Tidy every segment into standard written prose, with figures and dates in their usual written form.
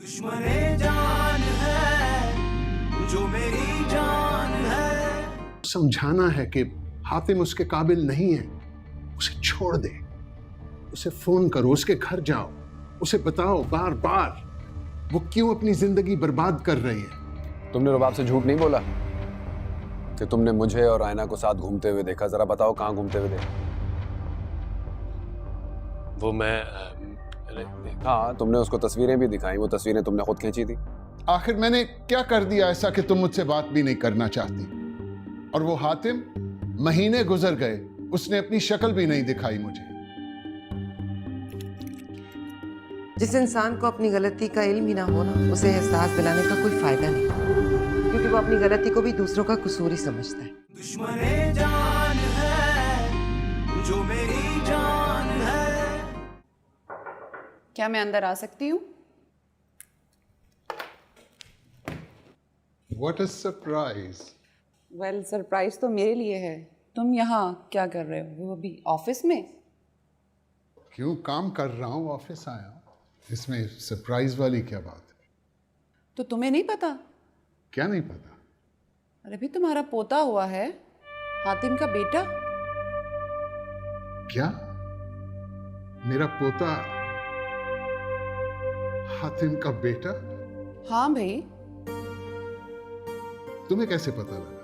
दुश्मने जान है जो मेरी जान है। समझाना है कि हातिम उसके काबिल नहीं है, उसे छोड़ दे, उसे फोन करो, उसके घर जाओ, उसे बताओ बार बार वो क्यों अपनी जिंदगी बर्बाद कर रही है। तुमने रुबाब से झूठ नहीं बोला कि तुमने मुझे और आयना को साथ घूमते हुए देखा? जरा बताओ कहाँ घूमते हुए देखा? वो मैं हाँ, तुमने उसको तस्वीरें भी दिखाई, वो तस्वीरें तुमने खुद खींची थी। आखिर मैंने क्या कर दिया ऐसा कि तुम मुझसे बात भी नहीं करना चाहती? और वो हातिम, महीने गुजर गए, उसने अपनी शक्ल भी नहीं दिखाई मुझे। जिस इंसान को अपनी गलती का इल्म ही ना हो ना, उसे एहसास दिलाने का कोई फायदा नहीं, क्योंकि वो अपनी गलती को भी दूसरों का कसूर ही समझता है। दुश्मने जान है जो मेरी जान है। क्या मैं अंदर आ सकती हूँ? What a surprise! Well, surprise तो मेरे लिए है। तुम यहाँ क्या कर रहे हो? वो भी ऑफिस में? क्यों, काम कर रहा हूँ, ऑफिस आया हूँ। इसमें सरप्राइज वाली क्या बात है? तो तुम्हें नहीं पता? क्या नहीं पता? अरे भी तुम्हारा पोता हुआ है, हातिम का बेटा। क्या? मेरा पोता हातिम का बेटा? हाँ भाई, तुम्हें कैसे पता लगा?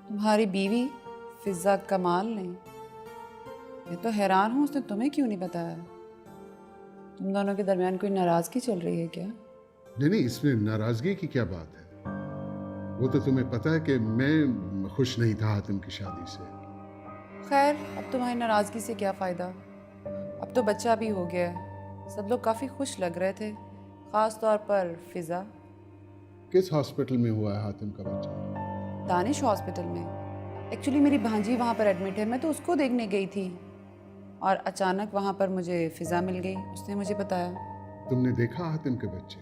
तुम्हारी बीवी फिजा कमाल ने। मैं तो हैरान हूँ, उसने तुम्हें क्यों नहीं बताया? तुम दोनों के दरमियान कोई नाराजगी चल रही है क्या? नहीं, इसमें नाराजगी की क्या बात है? वो तो तुम्हें पता है कि मैं खुश नहीं था हातिम की शादी से। खैर, अब तुम्हारी नाराजगी से क्या फायदा? अब तो बच्चा भी हो गया है। सब लोग काफी खुश लग रहे थे, खास तौर पर फिजा। किस हॉस्पिटल में हुआ है हातिम का बच्चा? दानिश हॉस्पिटल में। एक्चुअली मेरी भांजी वहाँ पर एडमिट है, मैं तो उसको देखने गई थी और अचानक वहाँ पर मुझे फिजा मिल गई, उसने मुझे बताया। तुमने देखा हातिम के बच्चे?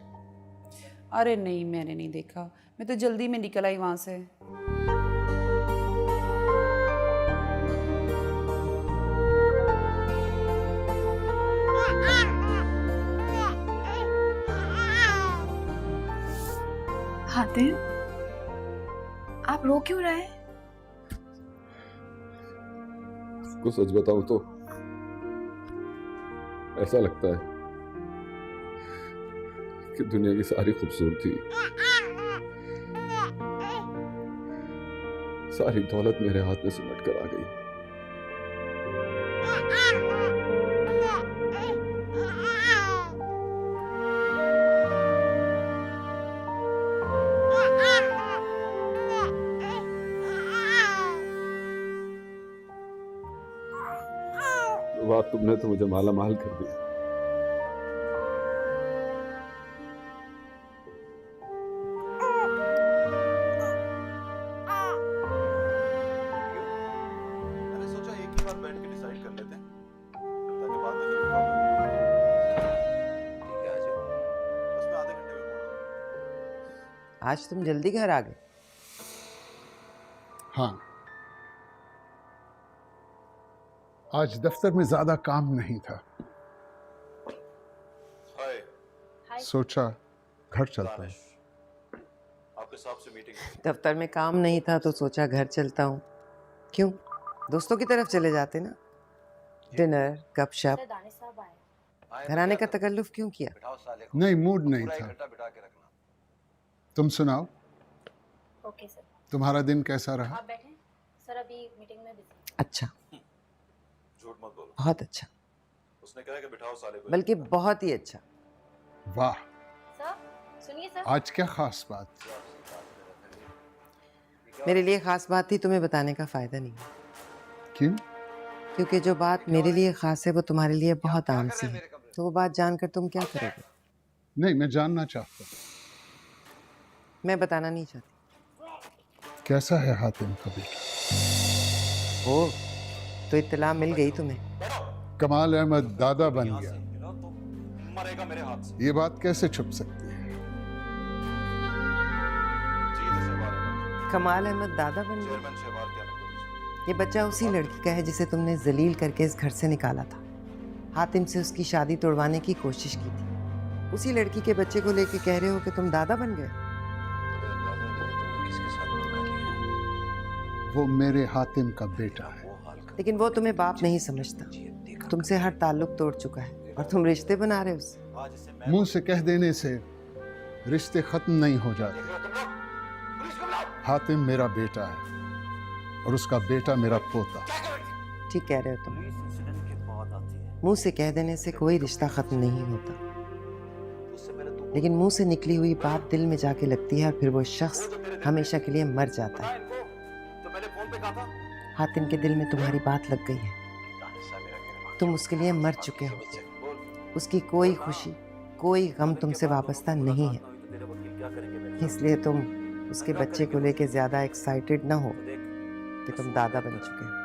अरे नहीं, मैंने नहीं देखा, मैं तो जल्दी में निकल आई वहाँ से। हातिम, आप रो क्यों रहे हैं? उसको सच बताऊं तो ऐसा लगता है कि दुनिया की सारी खूबसूरती, सारी दौलत मेरे हाथ में सिमट कर आ गई। बात तुमने तो मुझे माला माल कर दिया। मैंने सोचा एक ही बार बैठ के डिसाइड कर लेते हैं ताकि बाद में कोई प्रॉब्लम। ठीक है, आ जाओ, बस मैं आधे घंटे में पहुंच जाऊंगा। आज तुम जल्दी घर आ गए? हाँ, आज दफ्तर में ज्यादा काम नहीं था, हाय सोचा घर चलता हूँ। दानिश, आपके साहब से मीटिंग है। दफ्तर में काम नहीं था तो सोचा घर चलता हूँ। क्यों, दोस्तों की तरफ चले जाते ना, डिनर गपशप। दानिश साहब आए। घर आने का तकल्लुफ क्यों किया? बिठाओ साले को, नहीं, मूड नहीं पूरा था। इकट्ठा बिठा के रखना। तो तुम सुनाओ, ओके सर, तुम्हारा दिन कैसा रहा? आप बैठें। सर अभी मीटिंग में बिजी। अच्छा, झूठ मत बोलो, बहुत अच्छा, उसने कहा कि बिठाओ साले को। बल्कि बहुत ही अच्छा। वाह, सर सुनिए सर। आज क्या खास बात? मेरे लिए खास बात थी, तुम्हें बताने का फायदा नहीं, क्यों? क्योंकि जो बात मेरे लिए खास है वो तुम्हारे लिए बहुत आम सी है। तो वो बात जानकर तुम क्या करोगे? नहीं, मैं जानना चाहता हूँ। मैं बताना नहीं चाहती। कैसा है हातिम का बेटा? ओ, तो इत्तला मिल गई तुम्हें? कमाल अहमद दादा बन गया, तो मरेगा मेरे हाथ से। ये बात कैसे छुप सकती है? जीत शहबार अहमद, कमाल अहमद दादा बन गया। चेयरमैन शहबार के अहमद। ये बच्चा उसी लड़की का है जिसे तुमने जलील करके इस घर से निकाला था। हातिम से उसकी शादी तोड़वाने की कोशिश की थी, उसी लड़की के बच्चे को लेके कह रहे हो कि तुम दादा बन गए। वो मेरे हातिम का बेटा है। लेकिन वो तुम्हें बाप नहीं समझता, तुमसे हर ताल्लुक तोड़ चुका है और तुम रिश्ते बना रहे हो उससे। मुंह से कह देने से रिश्ते खत्म नहीं हो जाते। हातिम मेरा बेटा है और उसका बेटा मेरा पोता। ठीक कह रहे हो तुम। मुंह से कह देने से कोई रिश्ता खत्म नहीं होता, लेकिन मुंह से निकली हुई बात दिल में जाके लगती है और फिर वो शख्स हमेशा के लिए मर जाता है। हातिम के दिल में तुम्हारी बात लग गई है, तुम उसके लिए मर चुके हो। उसकी कोई खुशी कोई गम तुमसे वाबस्ता नहीं है, इसलिए तुम उसके बच्चे को लेके ज्यादा एक्साइटेड ना हो कि तुम दादा बन चुके हो।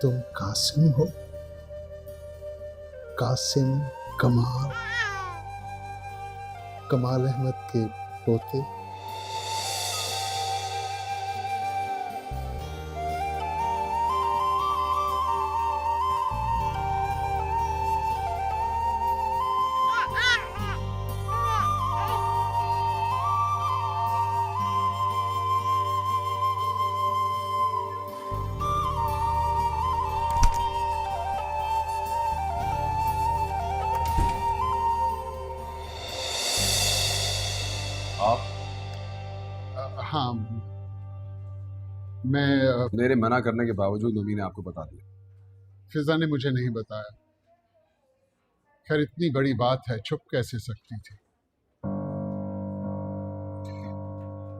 तुम कासिम हो? कासिम कमाल, कमाल अहमद के पोते? हाँ, मैं मेरे मना करने के बावजूद मम्मी ने आपको बता दिया? फिजा ने मुझे नहीं बताया। खैर इतनी बड़ी बात है, छुप कैसे सकती थी?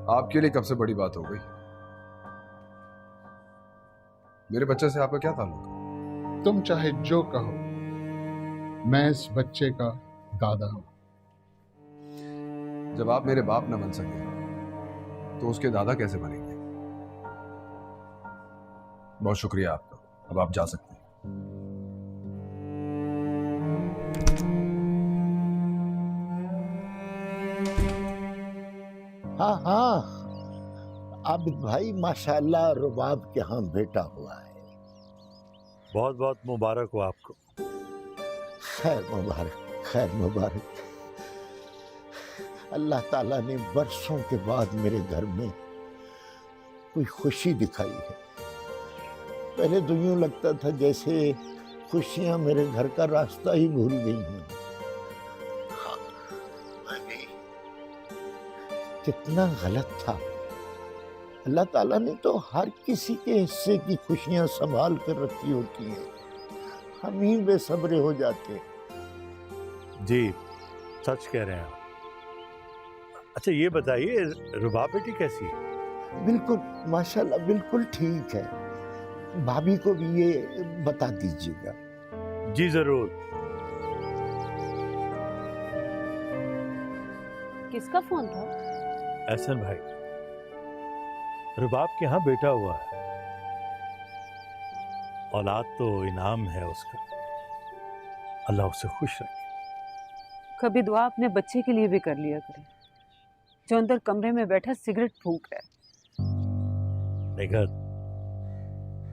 आपके लिए कब से बड़ी बात हो गई? मेरे बच्चे से आपका क्या ताल्लुक? तुम चाहे जो कहो, मैं इस बच्चे का दादा हूं। जब आप मेरे बाप न बन सके तो उसके दादा कैसे बनेंगे? बहुत शुक्रिया आपका, अब आप जा सकते हैं। हाँ हाँ, आबिद भाई माशाल्लाह रुबाब के यहाँ बेटा हुआ है। बहुत बहुत मुबारक हो आपको। खैर मुबारक, खैर मुबारक। अल्लाह ताला ने बरसों के बाद मेरे घर में कोई खुशी दिखाई है। पहले तो यूं लगता था जैसे खुशियां मेरे घर का रास्ता ही भूल गई हैं। हाँ, मैं भी कितना गलत था। अल्लाह ताला ने तो हर किसी के हिस्से की खुशियां संभाल कर रखी होती हैं, हम ही बेसब्रे हो जाते। जी सच कह रहे हैं आप। अच्छा ये बताइए, रुबाब बेटी कैसी है? बिल्कुल माशाल्लाह, बिल्कुल ठीक है। भाभी को भी ये बता दीजिएगा। जी जरूर। किसका फोन था? एहसन भाई, रुबाब के यहाँ बेटा हुआ है। औलाद तो इनाम है उसका, अल्लाह उसे खुश रखे। कभी दुआ अपने बच्चे के लिए भी कर लिया करें जो अंदर कमरे में बैठा सिगरेट फूंक रहा है। निगत,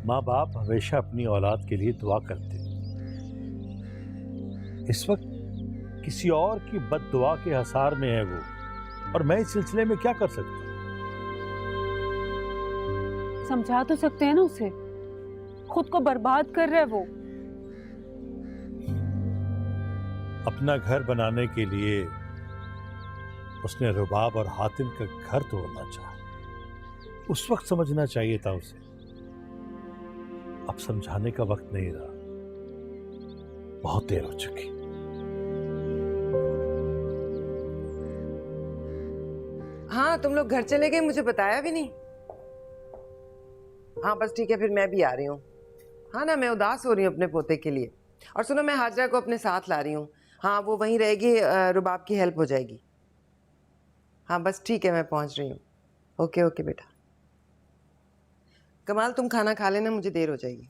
माँ बाप हमेशा अपनी औलाद के लिए दुआ करते हैं। इस वक्त किसी और की बद्दुआ के हसार में है वो, और मैं इस सिलसिले में क्या कर सकती हूँ? समझा तो सकते हैं ना उसे, खुद को बर्बाद कर रहा है वो। अपना घर बनाने के लिए उसने रुबाब और हातिम का घर तोड़ना चाहा। उस वक्त समझना चाहिए था उसे। अब समझाने का वक्त नहीं रहा, बहुत देर हो चुकी। हाँ, तुम लोग घर चले गए, मुझे बताया भी नहीं। हाँ बस ठीक है, फिर मैं भी आ रही हूँ। हाँ ना, मैं उदास हो रही हूँ अपने पोते के लिए। और सुनो, मैं हाजरा को अपने साथ ला रही हूँ। हाँ, वो वहीं रहेगी, रुबाब की हेल्प हो जाएगी। हाँ बस ठीक है, मैं पहुँच रही हूँ। ओके ओके बेटा। कमाल, तुम खाना खा लेना, मुझे देर हो जाएगी।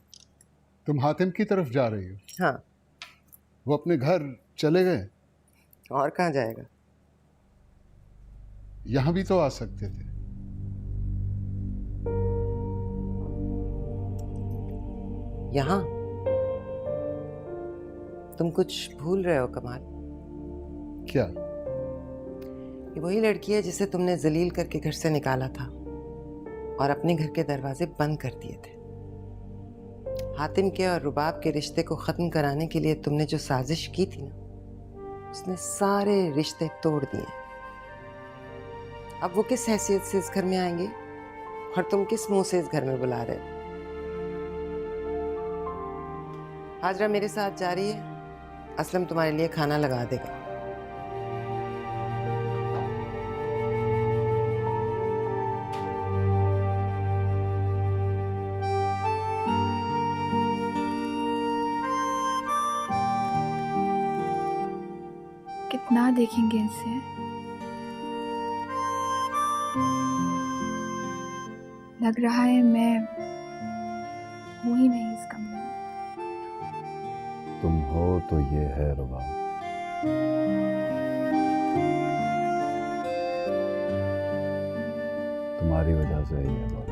तुम हातिम की तरफ जा रही हो? हाँ। वो अपने घर चले गए? और कहाँ जाएगा? यहां भी तो आ सकते थे। यहाँ? तुम कुछ भूल रहे हो कमाल। क्या? ये वही लड़की है जिसे तुमने जलील करके घर से निकाला था और अपने घर के दरवाजे बंद कर दिए थे। हातिम के और रुबाब के रिश्ते को खत्म कराने के लिए तुमने जो साजिश की थी ना, उसने सारे रिश्ते तोड़ दिए। अब वो किस हैसियत से इस घर में आएंगे और तुम किस मुंह से इस घर में बुला रहे हो? हाजरा मेरे साथ जा रही है, असलम तुम्हारे लिए खाना लगा देगा। कितना देखेंगे इसे? लग रहा है मैं हूं ही नहीं इस कमरे में। तुम हो तो ये है रुबाब। तुम्हारी वजह से ही है बात।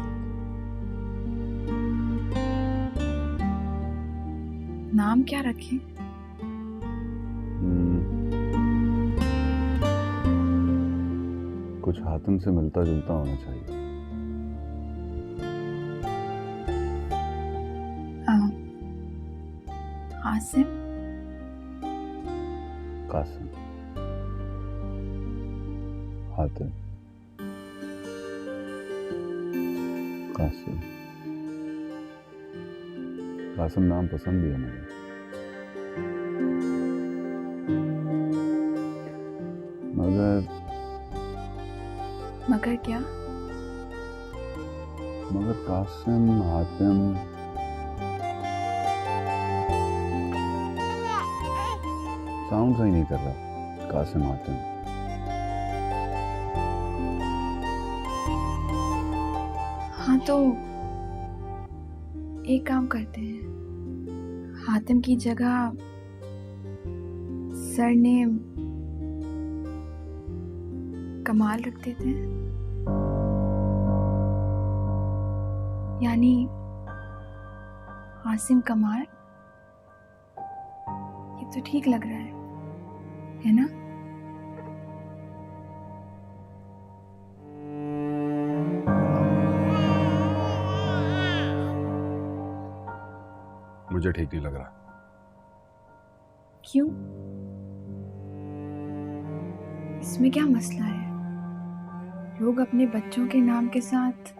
नाम क्या रखें? कुछ हातिम से मिलता जुलता होना चाहिए। आसिम? कासिम। हातिम। कासिम। कासिम नाम पसंद भी है मुझे। मगर क्या? मगर कासिम, हातिम, साउंड सही नहीं कर रहा। कासिम, हातिम। हाँ तो एक काम करते हैं, हातिम की जगह सरनेम कमाल रख देते हैं। यानी आसिम कमाल। ये तो ठीक लग रहा है ना? मुझे ठीक नहीं लग रहा। क्यों? इसमें क्या मसला है? लोग अपने बच्चों के नाम के साथ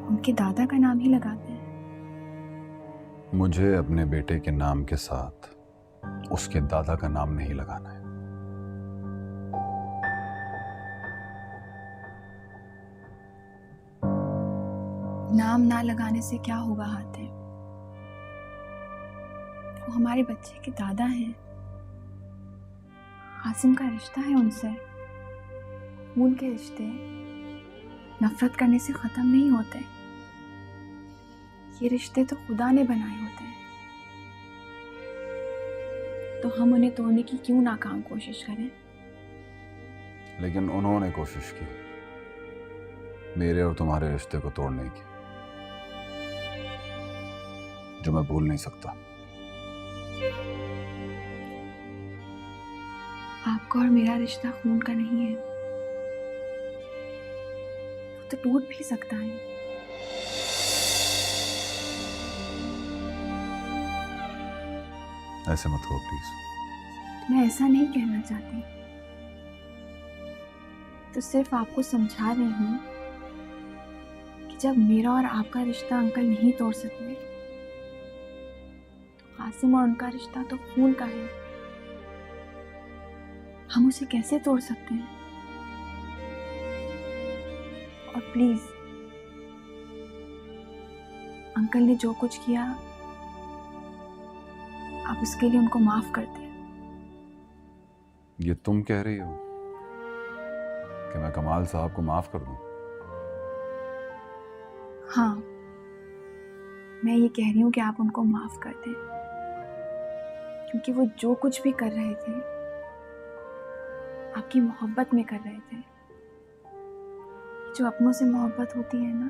उनके दादा का नाम ही लगाते हैं। मुझे अपने बेटे के नाम के साथ उसके दादा का नाम नहीं लगाना है। नाम ना लगाने से क्या होगा हातिम? वो हमारे बच्चे के दादा हैं। आसिम का रिश्ता है उनसे। खून के रिश्ते नफरत करने से खत्म नहीं होते। ये रिश्ते तो खुदा ने बनाए होते हैं, तो हम उन्हें तोड़ने की क्यों नाकाम कोशिश करें? लेकिन उन्होंने कोशिश की मेरे और तुम्हारे रिश्ते को तोड़ने की, जो मैं भूल नहीं सकता। आपका और मेरा रिश्ता खून का नहीं है, वो तो टूट भी सकता है। ऐसे मत कहो प्लीज। मैं ऐसा नहीं कहना चाहती, तो सिर्फ आपको समझा रही हूँ कि जब मेरा और आपका रिश्ता अंकल नहीं तोड़ सकते, तो कासिम और उनका रिश्ता तो खून का है, हम उसे कैसे तोड़ सकते हैं। और प्लीज, अंकल ने जो कुछ किया आप उसके लिए उनको माफ कर दें। ये तुम कह रही हो कि मैं कमाल साहब को माफ कर दूं? हाँ, मैं ये कह रही हूँ कि आप उनको माफ कर दें, क्योंकि वो जो कुछ भी कर रहे थे आपकी मोहब्बत में कर रहे थे। जो अपनों से मोहब्बत होती है ना,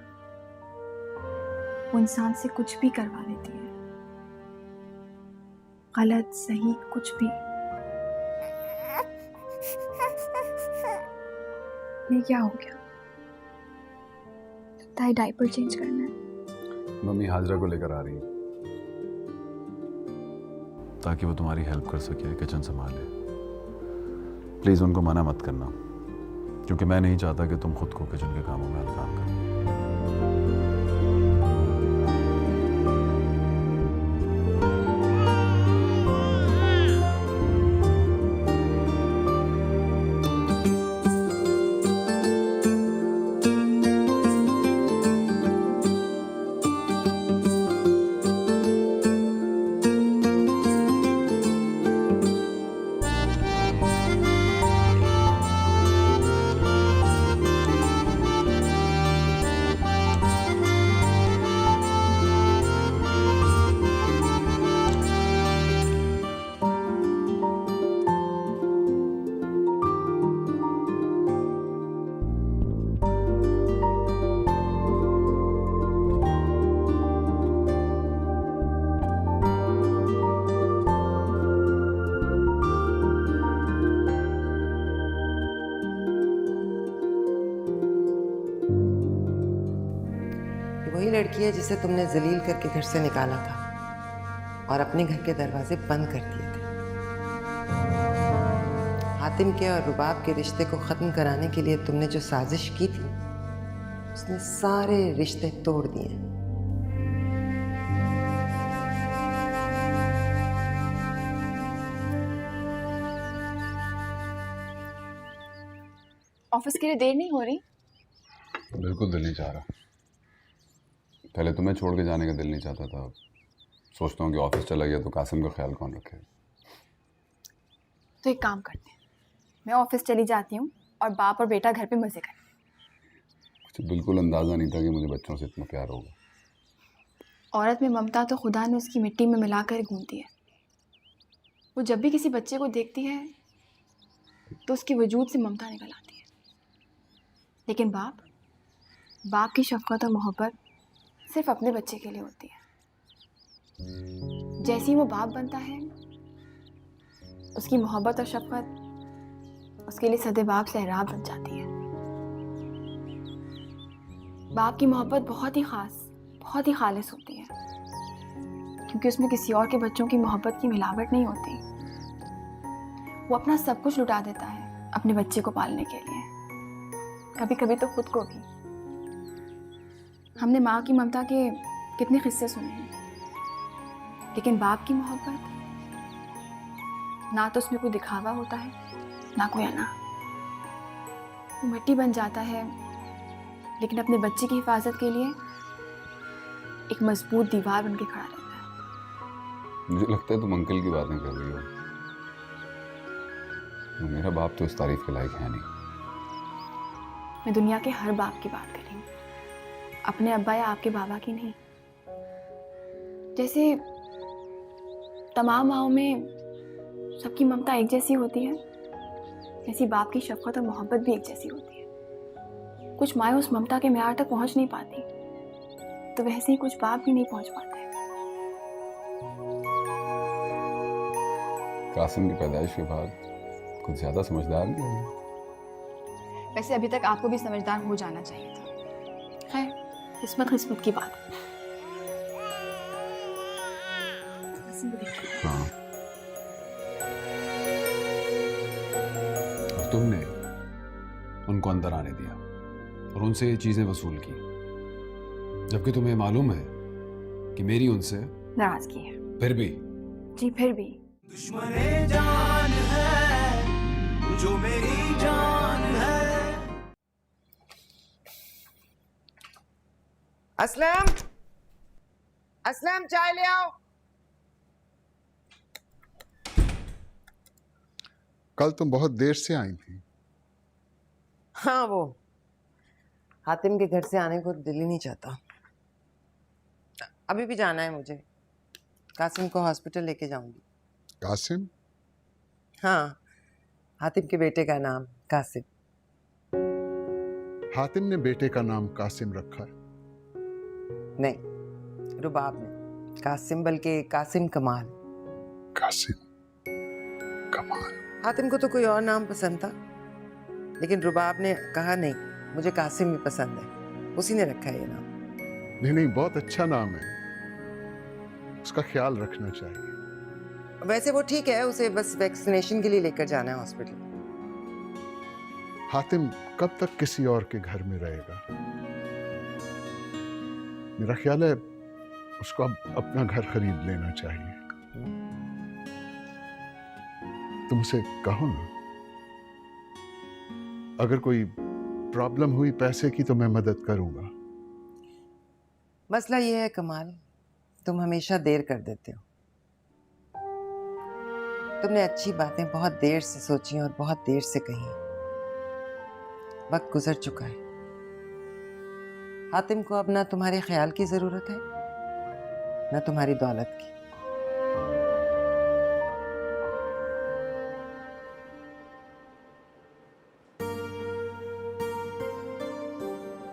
वो इंसान से कुछ भी करवा लेती है, गलत सही कुछ भी। ये क्या हो गया? लगता है डायपर चेंज करना है। मम्मी हाजरा को लेकर आ रही है ताकि वो तुम्हारी हेल्प कर सके, किचन संभाले। प्लीज उनको मना मत करना, क्योंकि मैं नहीं चाहता कि तुम खुद को किचन के कामों में हल्का करो। वही लड़की है जिसे तुमने जलील करके घर से निकाला था और अपने घर के दरवाजे बंद कर दिए थे। हातिम के और रुबाब के रिश्ते को ख़त्म कराने के लिए तुमने जो साजिश की थी, उसने सारे रिश्ते तोड़ दिए। ऑफिस के लिए देर नहीं हो रही? बिल्कुल दिल नहीं चाह रहा। पहले तुम्हें छोड़ के जाने का दिल नहीं चाहता था, सोचता हूँ कि ऑफिस चला गया तो कासिम का ख्याल कौन रखे। तो एक काम करते हैं, मैं ऑफिस चली जाती हूँ और बाप और बेटा घर पे मजे करें। मुझे बिल्कुल अंदाज़ा नहीं था कि मुझे बच्चों से इतना प्यार होगा। औरत में ममता तो खुदा ने उसकी मिट्टी में मिलाकर घूमती है। वो जब भी किसी बच्चे को देखती है तो उसके वजूद से ममता निकल आती है। लेकिन बाप की शफकत और मोहब्बत सिर्फ अपने बच्चे के लिए होती है। जैसे ही वो बाप बनता है, उसकी मोहब्बत और शफकत उसके लिए सदेबाप सहराब बन जाती है। बाप की मोहब्बत बहुत ही ख़ास, बहुत ही खालिस होती है, क्योंकि उसमें किसी और के बच्चों की मोहब्बत की मिलावट नहीं होती। वो अपना सब कुछ लुटा देता है अपने बच्चे को पालने के लिए, कभी कभी तो खुद को भी। हमने माँ की ममता के कितने किस्से सुने हैं, लेकिन बाप की मोहब्बत, ना तो उसमें कोई दिखावा होता है, ना कोई अना। वो मिट्टी बन जाता है, लेकिन अपने बच्चे की हिफाजत के लिए एक मजबूत दीवार बन के खड़ा रहता है। मुझे लगता है तुम अंकल की बातें कर रही हो। मेरा बाप तो इस तारीफ के लायक है नहीं। मैं दुनिया के हर बाप की बात कर रही हूँ, अपने अब्बा या आपके बाबा की नहीं। जैसे तमाम माँओं में सबकी ममता एक जैसी होती है, ऐसी बाप की शफकत और मोहब्बत भी एक जैसी होती है। कुछ माएँ उस ममता के म्यार तक पहुँच नहीं पाती, तो वैसे ही कुछ बाप भी नहीं पहुँच पाते। कासिम की पैदाइश के बाद कुछ ज़्यादा समझदार नहीं हो। वैसे अभी तक आपको भी समझदार हो जाना चाहिए था। खैर, किस्मत की बात। हाँ, तुमने उनको अंदर आने दिया और उनसे ये चीजें वसूल की, जबकि तुम्हें मालूम है कि मेरी उनसे नाराजगी है। फिर भी जी फिर भी दुश्मने जान है जो मेरी जान है। असलम, असलम चाय ले आओ। कल तुम बहुत देर से आई थी। हाँ, वो हातिम के घर से आने को दिल ही नहीं चाहता। अभी भी जाना है मुझे, कासिम को हॉस्पिटल लेके जाऊंगी। कासिम? हाँ, हातिम के बेटे का नाम कासिम। हातिम ने बेटे का नाम कासिम रखा है? नहीं, रुबाब ने। कासिम बल्कि कासिम कमाल। कासिम कमाल। हातिम को तो कोई और नाम पसंद था, लेकिन रुबाब ने कहा नहीं, मुझे कासिम ही पसंद है, उसी ने रखा है ये नाम। नहीं नहीं, बहुत अच्छा नाम है, उसका ख्याल रखना चाहिए। वैसे वो ठीक है, उसे बस वैक्सीनेशन के लिए लेकर जाना है हॉस्पिटल। हातिम कब तक किसी और के घर में रहेगा? मेरा ख्याल है उसको अब अपना घर खरीद लेना चाहिए। तुम उसे कहो ना, अगर कोई प्रॉब्लम हुई पैसे की तो मैं मदद करूंगा। मसला ये है कमाल, तुम हमेशा देर कर देते हो। तुमने अच्छी बातें बहुत देर से सोची और बहुत देर से कही। वक्त गुजर चुका है। हातिम को अब ना तुम्हारे ख्याल की जरूरत है, ना तुम्हारी दौलत की।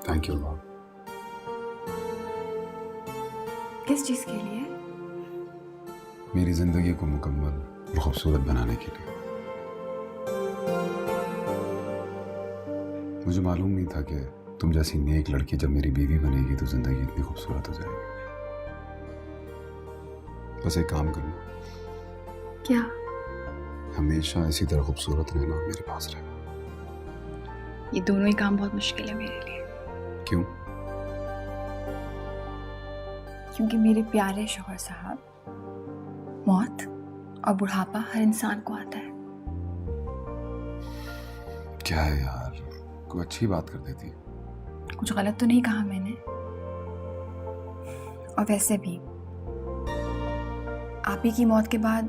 Thank you Lord. किस चीज़ के लिए? मेरी जिंदगी को मुकम्मल और खूबसूरत बनाने के लिए। मुझे मालूम नहीं था कि तुम जैसी नेक लड़की जब मेरी बीवी बनेगी तो जिंदगी इतनी खूबसूरत हो जाएगी। बस एक काम करना, क्या? हमेशा इसी तरह खूबसूरत रहना और मेरे पास रहना। ये दोनों ही काम बहुत मुश्किल है मेरे लिए। क्यों? क्योंकि मेरे प्यारे शौहर साहब, मौत और बुढ़ापा हर इंसान को आता है। क्या है यार, कोई अच्छी बात कर देती। कुछ गलत तो नहीं कहा मैंने। और वैसे भी आप ही की मौत के बाद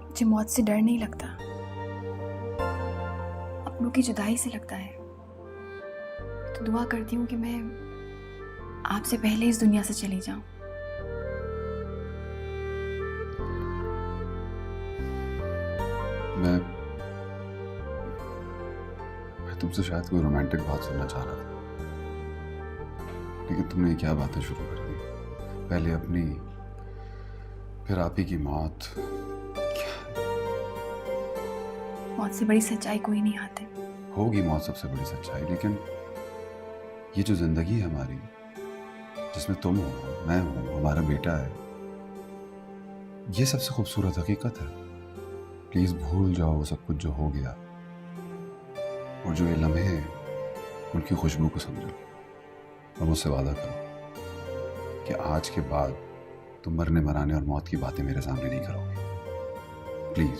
मुझे मौत से डर नहीं लगता, अपनों की जुदाई से लगता है। तो दुआ करती हूँ कि मैं आपसे पहले इस दुनिया से चली जाऊं। मैं तुमसे शायद कोई रोमांटिक बात सुनना चाह रहा था, लेकिन तुमने क्या बातें शुरू कर दी। पहले अपनी, फिर आप ही की मौत। मौत से बड़ी सच्चाई कोई नहीं आती। होगी मौत सबसे बड़ी सच्चाई, लेकिन ये जो जिंदगी है हमारी, जिसमें तुम हो, मैं हूं, हमारा बेटा है, ये सबसे खूबसूरत हकीकत है। प्लीज भूल जाओ वो सब कुछ जो हो गया, और जो ये लम्हे हैं उनकी खुशबू को समझो और मुझसे वादा करो कि आज के बाद तुम मरने मराने और मौत की बातें मेरे सामने नहीं करोगे। प्लीज।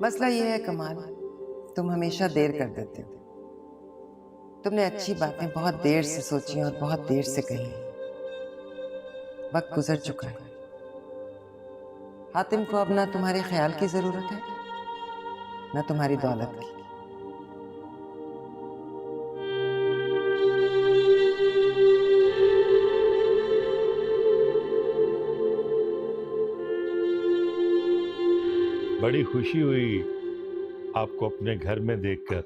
मसला ये है कमाल, तुम हमेशा देर कर देते हो। तुमने अच्छी बातें बहुत देर से सोची और बहुत देर से कही। वक्त गुजर चुका है। हातिम को अब ना तुम्हारे ख्याल की जरूरत है, ना तुम्हारी दौलत की। बड़ी खुशी हुई आपको अपने घर में देखकर।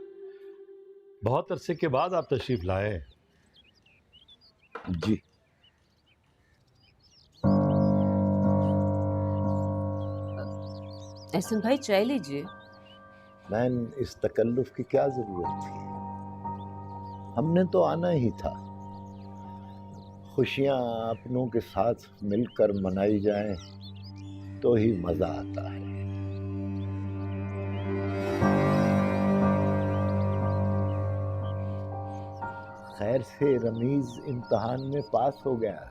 बहुत अरसे के बाद आप तशरीफ लाए। जी। एहसन भाई चाय लीजिए। मैन, इस तकल्लुफ की क्या जरूरत थी? हमने तो आना ही था। खुशियाँ अपनों के साथ मिलकर मनाई जाएं तो ही मज़ा आता है। खैर से रमीज इम्तिहान में पास हो गया है।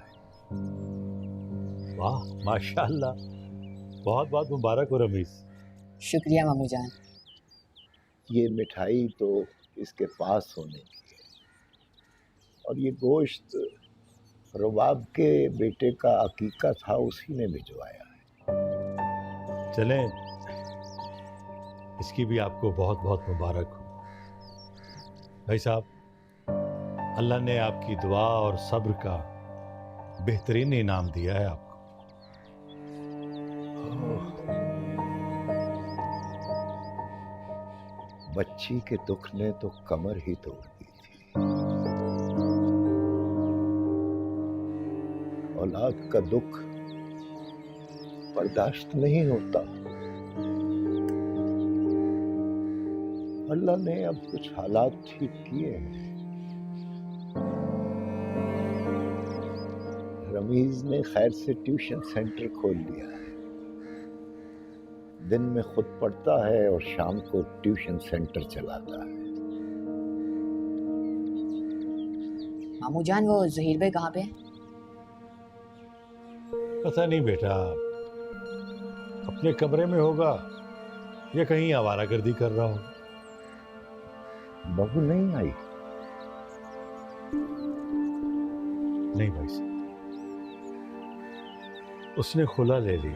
वाह माशाल्लाह, बहुत बहुत मुबारक हो रमीज। शुक्रिया मामू जान। ये मिठाई तो इसके पास होने की है, और ये गोश्त रुबाब के बेटे का अकीका था, उसी ने भिजवाया है। चलें, इसकी भी आपको बहुत बहुत मुबारक हो। भाई साहब, अल्लाह ने आपकी दुआ और सब्र का बेहतरीन इनाम दिया है आपको। बच्ची के दुख ने तो कमर ही तोड़ दी थी। औलाद का दुख बर्दाश्त नहीं होता। अल्लाह ने अब कुछ हालात ठीक किए हैं। रमीज ने खैर से ट्यूशन सेंटर खोल लिया है। दिन में खुद पढ़ता है और शाम को ट्यूशन सेंटर चलाता है। मामू जान, वो जहीर भाई कहाँ पे हैं? पता नहीं बेटा, अपने कमरे में होगा या कहीं आवारागर्दी कर रहा हो। बहू नहीं आई? नहीं भाई साहब, उसने खुला ले ली।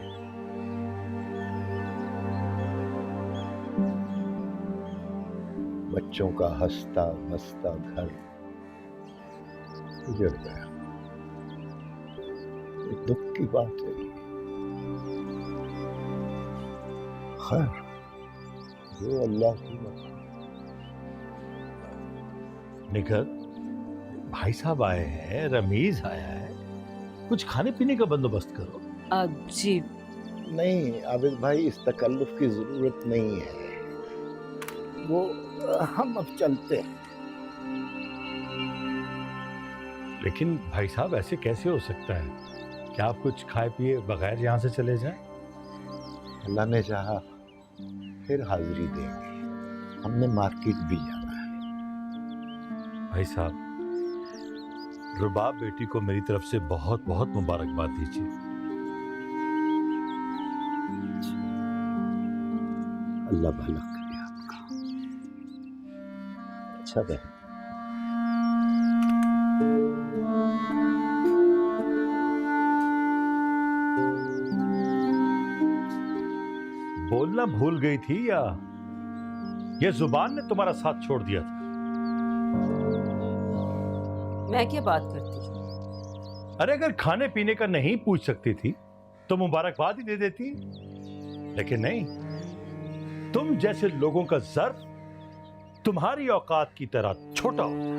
बच्चों का हंसता मस्ता घर उजड़ गया। ये दुख की बात है। खैर, जो अल्लाह की मर्जी। निखत, भाई साहब आए हैं, रमीज आया है, कुछ खाने पीने का बंदोबस्त करो। जी नहीं आबिद भाई, इस तकल्लुफ की जरूरत नहीं है। वो हम अब चलते हैं। लेकिन भाई साहब, ऐसे कैसे हो सकता है? क्या आप कुछ खाए पिए बगैर यहाँ से चले जाएं? अल्लाह ने चाहा फिर हाजिरी देंगे। हमने मार्केट भी जाना है। भाई साहब, रुबाब बेटी को मेरी तरफ से बहुत बहुत मुबारकबाद दीजिए। अल्लाह भला करे आपका। अच्छा बहन। बोलना भूल गई थी या ये जुबान ने तुम्हारा साथ छोड़ दिया था? मैं क्या बात करती? अरे अगर खाने पीने का नहीं पूछ सकती थी तो मुबारकबाद ही दे देती, लेकिन नहीं। तुम जैसे लोगों का ज़र्फ तुम्हारी औकात की तरह छोटा होता है।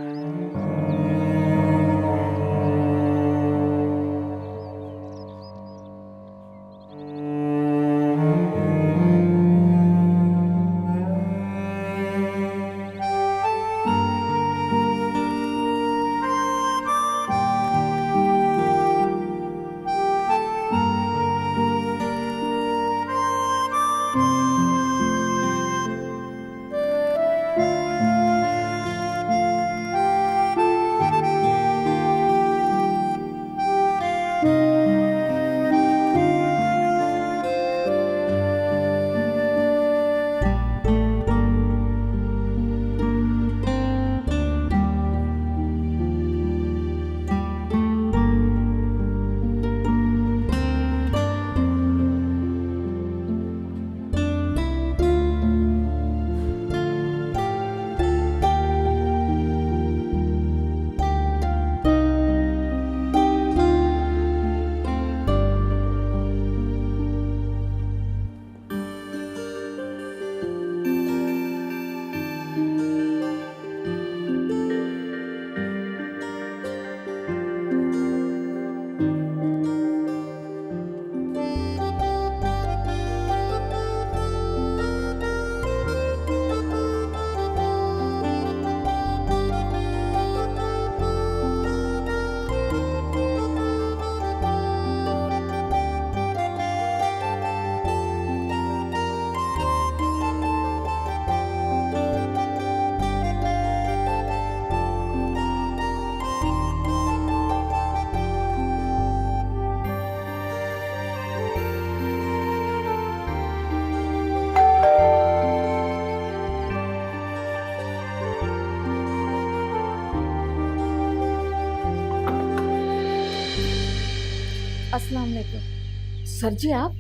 अस्सलाम वालेकुम। सर जी आप?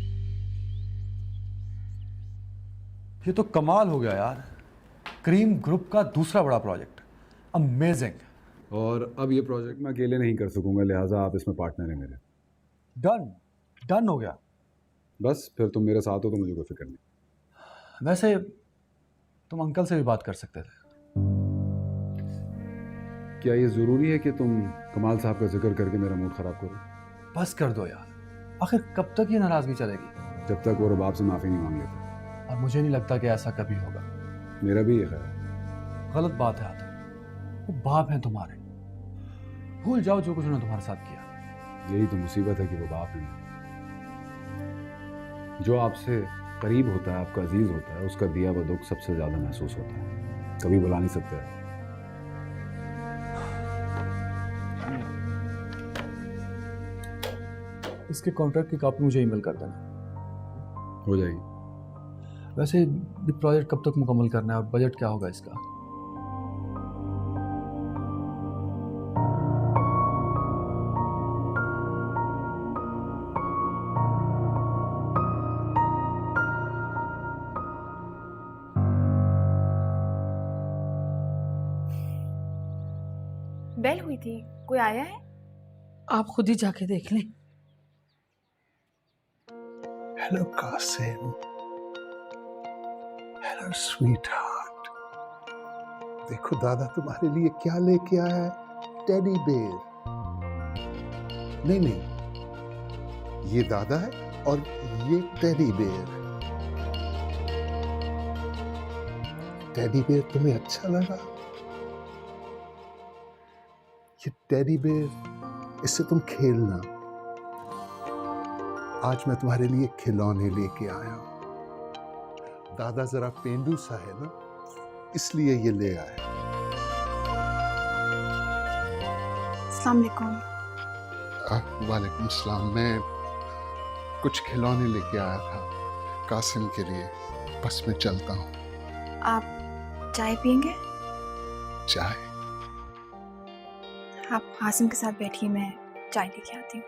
ये तो कमाल हो गया यार, क्रीम ग्रुप का दूसरा बड़ा प्रोजेक्ट, अमेजिंग। और अब ये प्रोजेक्ट मैं अकेले नहीं कर सकूंगा, लिहाजा आप इसमें पार्टनर हैं मेरे। डन डन हो गया। बस फिर तुम मेरे साथ हो तो मुझे कोई फिक्र नहीं। वैसे तुम अंकल से भी बात कर सकते थे। क्या ये जरूरी है कि तुम कमाल साहब का जिक्र करके मेरा मूड खराब करो? बस कर दो यार, आखिर कब तक ये नाराजगी चलेगी? जब तक वो रबाब से माफी नहीं मांग लेता। और मुझे नहीं लगता कि ऐसा कभी होगा। मेरा भी ये ख्याल है। गलत बात है आदम, वो बाप हैं तुम्हारे, भूल जाओ जो कुछ उन्होंने तुम्हारे साथ किया। यही तो मुसीबत है कि वो बाप है। जो आपसे करीब होता है, आपका अजीज होता है, उसका दिया हुआ दुख सबसे ज्यादा महसूस होता है, कभी बुला नहीं सकते। इसके कॉन्ट्रैक्ट की कॉपी मुझे ईमेल कर देना। हो जाएगी। वैसे ये प्रोजेक्ट कब तक मुकम्मल करना है और बजट क्या होगा इसका? बेल हुई थी, कोई आया है? आप खुद ही जाके देख लें। Hello Qasim, hello sweetheart. देखो दादा तुम्हारे लिए क्या लेके आया है, टेडी बेयर। नहीं नहीं, ये दादा है और ये टेडी बेयर। टेडी बेयर तुम्हें अच्छा लगा? ये टेडी बेयर, इससे तुम खेलना। आज मैं तुम्हारे लिए खिलौने लेके आया हूं। दादा जरा पेंडू सा है ना, इसलिए ये ले आया। अस्सलाम वालेकुम। वालेकुम सलाम। मैं कुछ खिलौने लेके आया था कासिम के लिए, बस मैं चलता हूँ। आप चाय पियेंगे? चाय? आप हासिम के साथ बैठिए, मैं चाय लेके आती हूँ।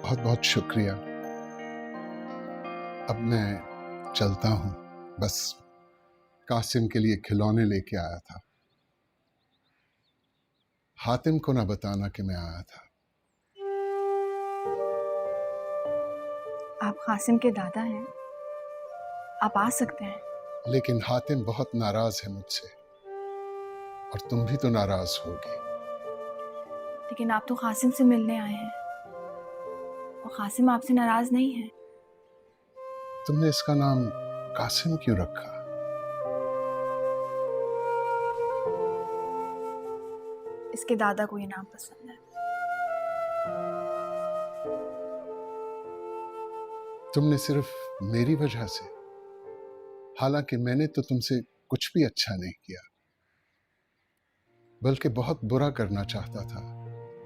बहुत बहुत शुक्रिया। अब मैं चलता हूँ, बस कासिम के लिए खिलौने लेके आया था। हातिम को ना बताना कि मैं आया था। आप कासिम के दादा हैं, आप आ सकते हैं। लेकिन हातिम बहुत नाराज है मुझसे, और तुम भी तो नाराज होगी। लेकिन आप तो कासिम से मिलने आए हैं और कासिम आपसे नाराज नहीं है। तुमने इसका नाम कासिम क्यों रखा? इसके दादा को ये नाम पसंद है। तुमने सिर्फ मेरी वजह से, हालांकि मैंने तो तुमसे कुछ भी अच्छा नहीं किया, बल्कि बहुत बुरा करना चाहता था।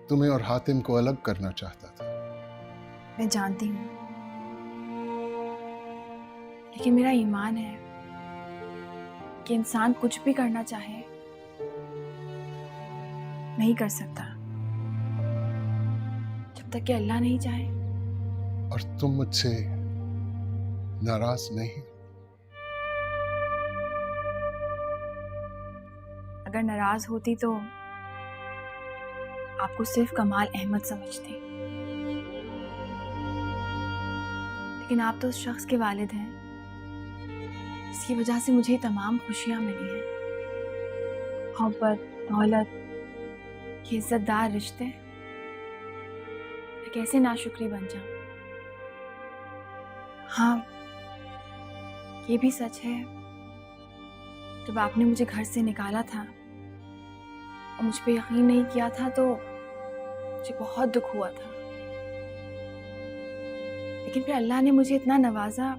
तुम्हें और हातिम को अलग करना चाहता था। मैं जानती हूँ, लेकिन मेरा ईमान है कि इंसान कुछ भी करना चाहे नहीं कर सकता जब तक कि अल्लाह नहीं चाहे। और तुम मुझसे नाराज नहीं? अगर नाराज होती तो आपको सिर्फ कमाल अहमद समझती, लेकिन आप तो उस शख्स के वालिद हैं इसकी वजह से मुझे तमाम खुशियां मिली हैं। मोहब्बत, दौलत, ये इज्जतदार रिश्ते, मैं कैसे नाशुक्री बन जाऊं। हाँ, ये भी सच है, जब आपने मुझे घर से निकाला था और मुझ पे यकीन नहीं किया था तो मुझे बहुत दुख हुआ था। लेकिन फिर अल्लाह ने मुझे इतना नवाजा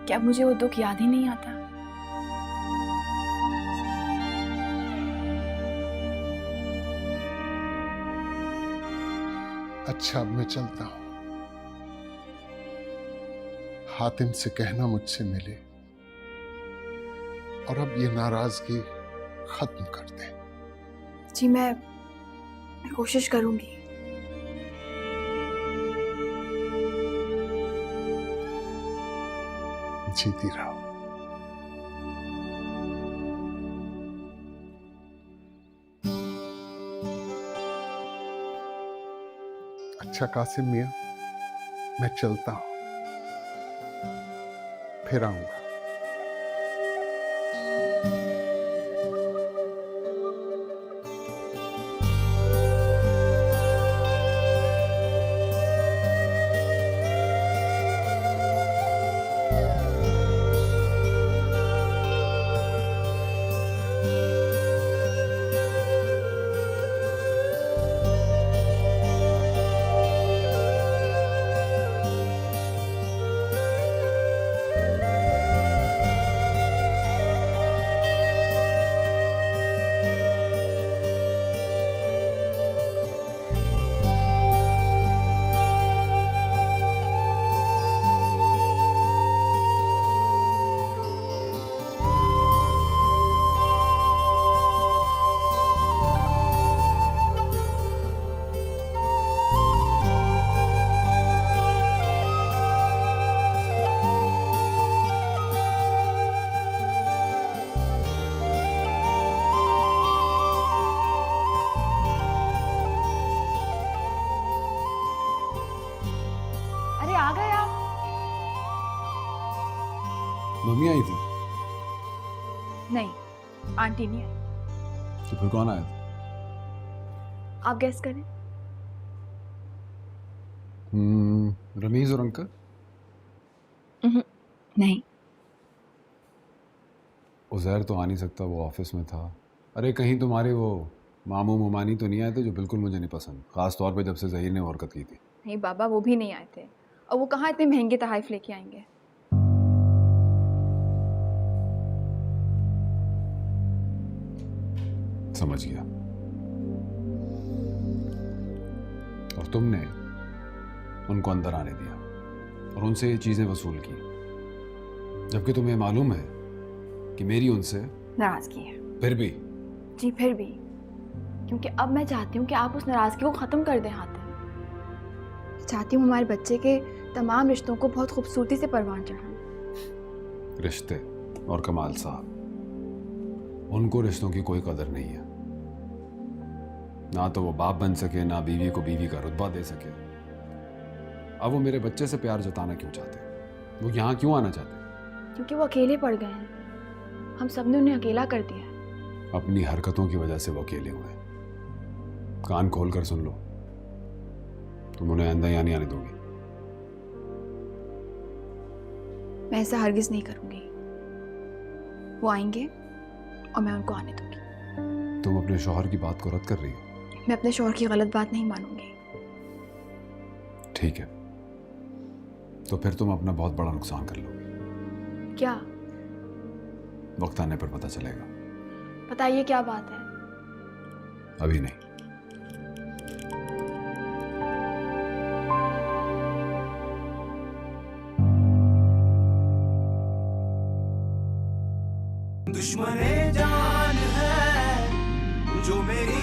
कि अब मुझे वो दुख याद ही नहीं आता। अच्छा, अब मैं चलता हूँ। हातिम से कहना मुझसे मिले और अब ये नाराजगी खत्म कर दे। जी मैं कोशिश करूंगी। जीती रहो। अच्छा कासिम मियां, मैं चलता हूं, फिर आऊंगा। अरे आ गए आप? मम्मी आई थी नहीं, आंटी नहीं आई। तो फिर कौन आया था? आप गेस करें। रमीज और अंकल? नहीं। उज़ैर तो आ नहीं सकता, वो ऑफिस में था। अरे कहीं तुम्हारे वो मामू मुमानी तो नहीं आए थे जो बिल्कुल मुझे नहीं पसंद, खास तौर पे जब से ज़हीर ने हरकत की थी। नहीं बाबा, वो भी नहीं आए थे। और वो कहाँ इतने महंगे तहाइफ लेके आएंगे। समझ गया। और तुमने उनको अंदर आने दिया और उनसे ये चीजें वसूल की, जबकि तुम्हें मालूम है कि मेरी उनसे नाराजगी है। फिर भी? जी फिर भी, क्योंकि अब मैं चाहती हूँ कि आप उस नाराजगी को ख़त्म कर दें। हातिम, चाहती हूँ हमारे बच्चे के तमाम रिश्तों को बहुत खूबसूरती से परवान चढ़ाएं। रिश्ते और कमाल साहब, उनको रिश्तों की कोई कदर नहीं है। ना तो वो बाप बन सके, ना बीवी को बीवी का रुतबा दे सके। अब वो मेरे बच्चे से प्यार जताना क्यों चाहते? वो यहाँ क्यों आना चाहते? क्योंकि वो अकेले पड़ गए हैं। हम सब ने उन्हें अकेला कर दिया है। अपनी हरकतों की वजह से वो अकेले हुए। कान खोल कर सुन लो, तुम उन्हें आइंदा यहाँ नहीं आने दोगी। मैं ऐसा हरगिज नहीं करूंगी। वो आएंगे और मैं उनको आने दूंगी। तुम अपने शौहर की बात को रद्द कर रही हो? मैं अपने शौहर की गलत बात नहीं मानूंगी। ठीक है, तो फिर तुम अपना बहुत बड़ा नुकसान कर लोगे। क्या? वक्त आने पर पता चलेगा। बताइए क्या बात है? अभी नहीं। दुश्मने जान है जो मेरी